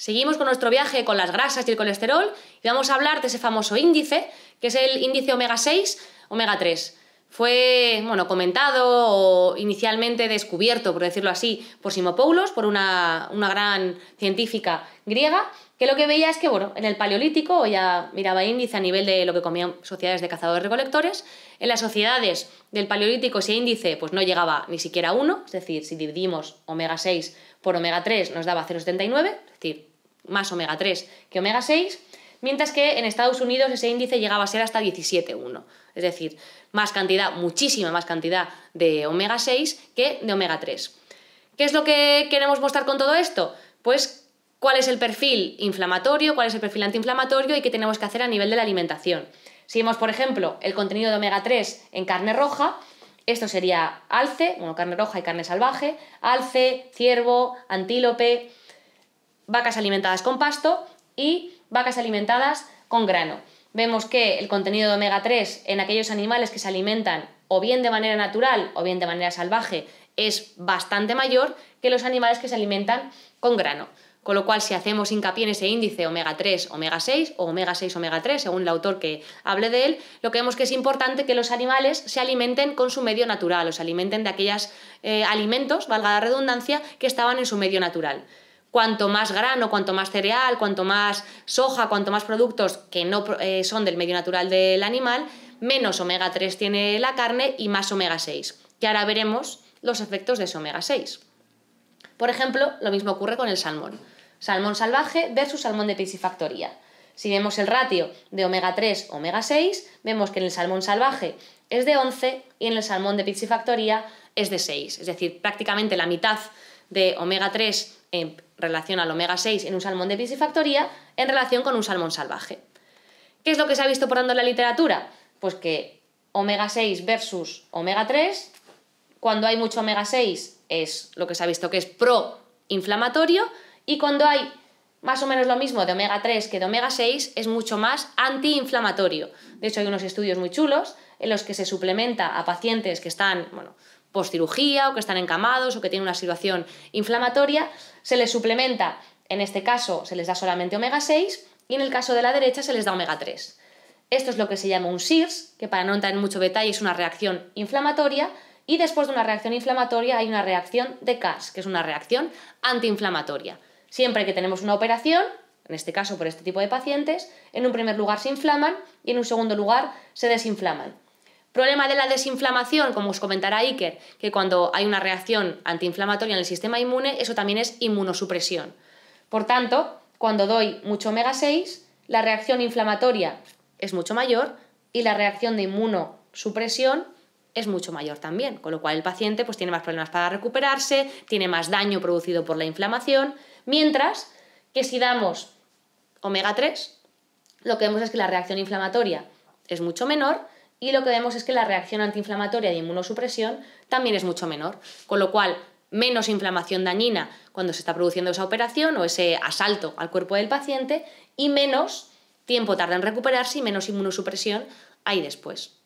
Seguimos con nuestro viaje con las grasas y el colesterol y vamos a hablar de ese famoso índice, que es el índice omega 6, omega 3. Fue, comentado o inicialmente descubierto, por decirlo así, por Simopoulos, por una gran científica griega, que lo que veía es que, en el Paleolítico, ya miraba índice a nivel de lo que comían sociedades de cazadores-recolectores, en las sociedades del Paleolítico ese índice pues no llegaba ni siquiera a 1, es decir, si dividimos omega 6 por omega 3 nos daba 0,79, es decir, más omega 3 que omega 6, mientras que en Estados Unidos ese índice llegaba a ser hasta 17,1, es decir, muchísima más cantidad de omega 6 que de omega 3. ¿Qué es lo que queremos mostrar con todo esto? Pues cuál es el perfil inflamatorio, cuál es el perfil antiinflamatorio y qué tenemos que hacer a nivel de la alimentación. Si vemos, por ejemplo, el contenido de omega 3 en carne roja, esto sería alce, carne roja y carne salvaje, alce, ciervo, antílope, vacas alimentadas con pasto y vacas alimentadas con grano. Vemos que el contenido de omega 3 en aquellos animales que se alimentan o bien de manera natural o bien de manera salvaje es bastante mayor que los animales que se alimentan con grano. Con lo cual, si hacemos hincapié en ese índice omega 3, omega 6 o omega 6, omega 3, según el autor que hable de él, lo que vemos que es importante que los animales se alimenten con su medio natural, o se alimenten de aquellos alimentos, valga la redundancia, que estaban en su medio natural. Cuanto más grano, cuanto más cereal, cuanto más soja, cuanto más productos que no son del medio natural del animal, menos omega 3 tiene la carne y más omega 6, que ahora veremos los efectos de ese omega 6. Por ejemplo, lo mismo ocurre con el salmón. Salmón salvaje versus salmón de piscifactoría. Si vemos el ratio de omega 3, omega 6, vemos que en el salmón salvaje es de 11 y en el salmón de piscifactoría es de 6. Es decir, prácticamente la mitad de omega 3 en relación al omega 6 en un salmón de piscifactoría en relación con un salmón salvaje. ¿Qué es lo que se ha visto por tanto en la literatura? Pues que omega 6 versus omega 3, cuando hay mucho omega 6 es lo que se ha visto que es proinflamatorio y cuando hay más o menos lo mismo de omega 3 que de omega 6 es mucho más antiinflamatorio. De hecho, hay unos estudios muy chulos en los que se suplementa a pacientes que están, postcirugía o que están encamados o que tienen una situación inflamatoria, se les suplementa, en este caso se les da solamente omega 6 y en el caso de la derecha se les da omega 3. Esto es lo que se llama un SIRS, que para no entrar en mucho detalle es una reacción inflamatoria, y después de una reacción inflamatoria hay una reacción de CARS, que es una reacción antiinflamatoria. Siempre que tenemos una operación, en este caso por este tipo de pacientes, en un primer lugar se inflaman y en un segundo lugar se desinflaman. Problema de la desinflamación, como os comentará Iker, que cuando hay una reacción antiinflamatoria en el sistema inmune, eso también es inmunosupresión. Por tanto, cuando doy mucho omega 6, la reacción inflamatoria es mucho mayor y la reacción de inmunosupresión es mucho mayor también, con lo cual el paciente tiene más problemas para recuperarse, tiene más daño producido por la inflamación, mientras que si damos omega 3, lo que vemos es que la reacción inflamatoria es mucho menor y lo que vemos es que la reacción antiinflamatoria de inmunosupresión también es mucho menor, con lo cual menos inflamación dañina cuando se está produciendo esa operación o ese asalto al cuerpo del paciente y menos tiempo tarda en recuperarse y menos inmunosupresión hay después.